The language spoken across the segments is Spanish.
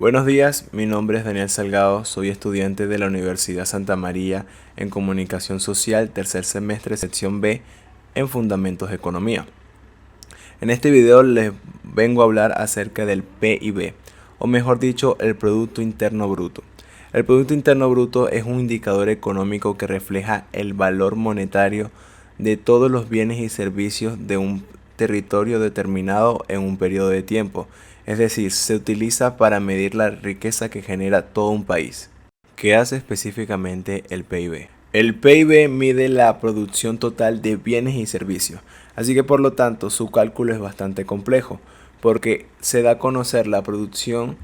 Buenos días, mi nombre es Daniel Salgado, soy estudiante de la Universidad Santa María en Comunicación Social, tercer semestre, sección B, en Fundamentos de Economía. En este video les vengo a hablar acerca del PIB, o mejor dicho, el Producto Interno Bruto. El Producto Interno Bruto es un indicador económico que refleja el valor monetario de todos los bienes y servicios de un territorio determinado en un periodo de tiempo. Es decir, se utiliza para medir la riqueza que genera todo un país. ¿Qué hace específicamente el PIB? El PIB mide la producción total de bienes y servicios, así que por lo tanto su cálculo es bastante complejo, porque se da a conocer la producción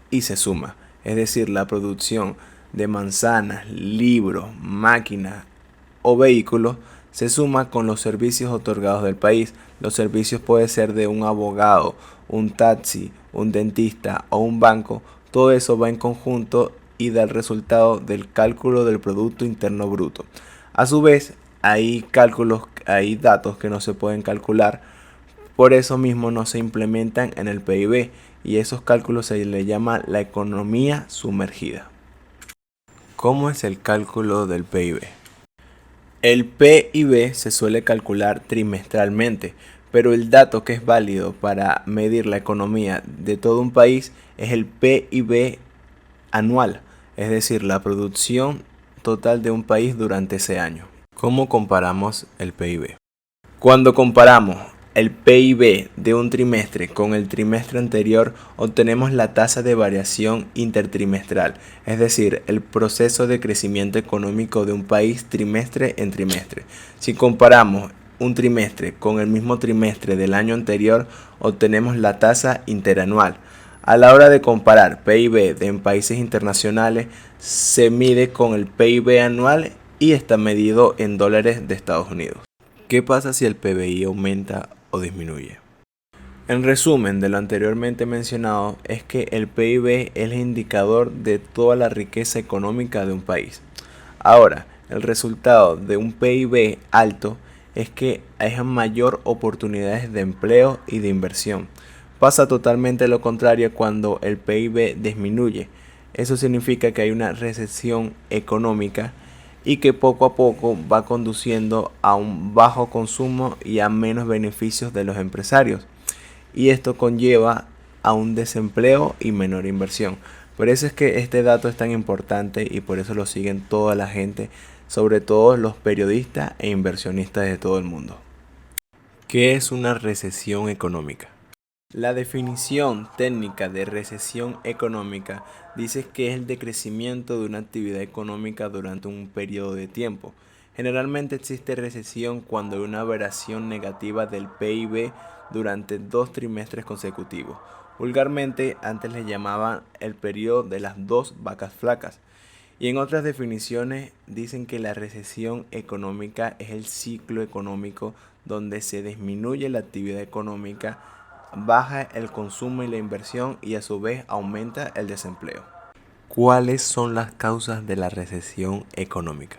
y se suma, es decir, la producción de manzanas, libros, máquinas o vehículos se suma con los servicios otorgados del país. Los servicios pueden ser de un abogado, un taxi, un dentista o un banco. Todo eso va en conjunto y da el resultado del cálculo del Producto Interno Bruto. A su vez, hay datos que no se pueden calcular, por eso mismo no se implementan en el PIB y esos cálculos se le llama la economía sumergida. ¿Cómo es el cálculo del PIB? El PIB se suele calcular trimestralmente, pero el dato que es válido para medir la economía de todo un país es el PIB anual, es decir, la producción total de un país durante ese año. ¿Cómo comparamos el PIB? Cuando comparamos el PIB de un trimestre con el trimestre anterior, obtenemos la tasa de variación intertrimestral, es decir, el proceso de crecimiento económico de un país trimestre en trimestre. Si comparamos un trimestre con el mismo trimestre del año anterior, obtenemos la tasa interanual. A la hora de comparar PIB en países internacionales, se mide con el PIB anual y está medido en dólares de Estados Unidos. ¿Qué pasa si el PBI aumenta o disminuye? En resumen de lo anteriormente mencionado, es que el PIB es el indicador de toda la riqueza económica de un país. Ahora, el resultado de un PIB alto es que hay mayor oportunidades de empleo y de inversión. Pasa totalmente lo contrario cuando el PIB disminuye. Eso significa que hay una recesión económica y que poco a poco va conduciendo a un bajo consumo y a menos beneficios de los empresarios. Y esto conlleva a un desempleo y menor inversión. Por eso es que este dato es tan importante y por eso lo siguen toda la gente, sobre todo los periodistas e inversionistas de todo el mundo. ¿Qué es una recesión económica? La definición técnica de recesión económica dice que es el decrecimiento de una actividad económica durante un periodo de tiempo. Generalmente existe recesión cuando hay una variación negativa del PIB durante 2 trimestres consecutivos. Vulgarmente antes le llamaban el periodo de las 2 vacas flacas. Y en otras definiciones dicen que la recesión económica es el ciclo económico donde se disminuye la actividad económica, baja el consumo y la inversión y a su vez aumenta el desempleo. ¿Cuáles son las causas de la recesión económica?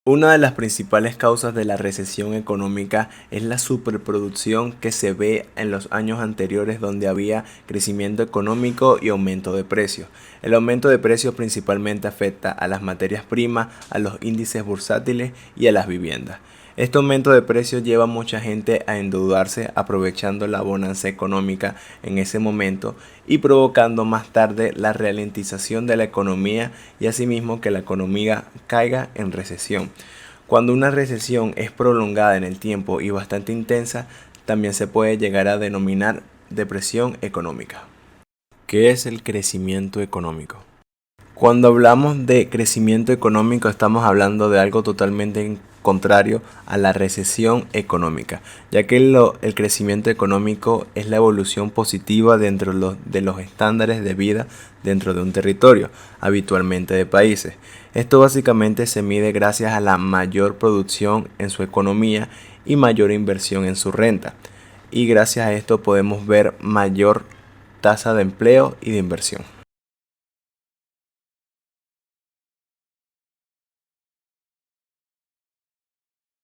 Una de las principales causas de la recesión económica es la superproducción que se ve en los años anteriores donde había crecimiento económico y aumento de precios. El aumento de precios principalmente afecta a las materias primas, a los índices bursátiles y a las viviendas. Este aumento de precios lleva a mucha gente a endeudarse aprovechando la bonanza económica en ese momento y provocando más tarde la ralentización de la economía y asimismo que la economía caiga en recesión. Cuando una recesión es prolongada en el tiempo y bastante intensa, también se puede llegar a denominar depresión económica. ¿Qué es el crecimiento económico? Cuando hablamos de crecimiento económico estamos hablando de algo totalmente contrario a la recesión económica, ya que el crecimiento económico es la evolución positiva dentro de los estándares de vida dentro de un territorio, habitualmente de países. Esto básicamente se mide gracias a la mayor producción en su economía y mayor inversión en su renta. Y gracias a esto podemos ver mayor tasa de empleo y de inversión.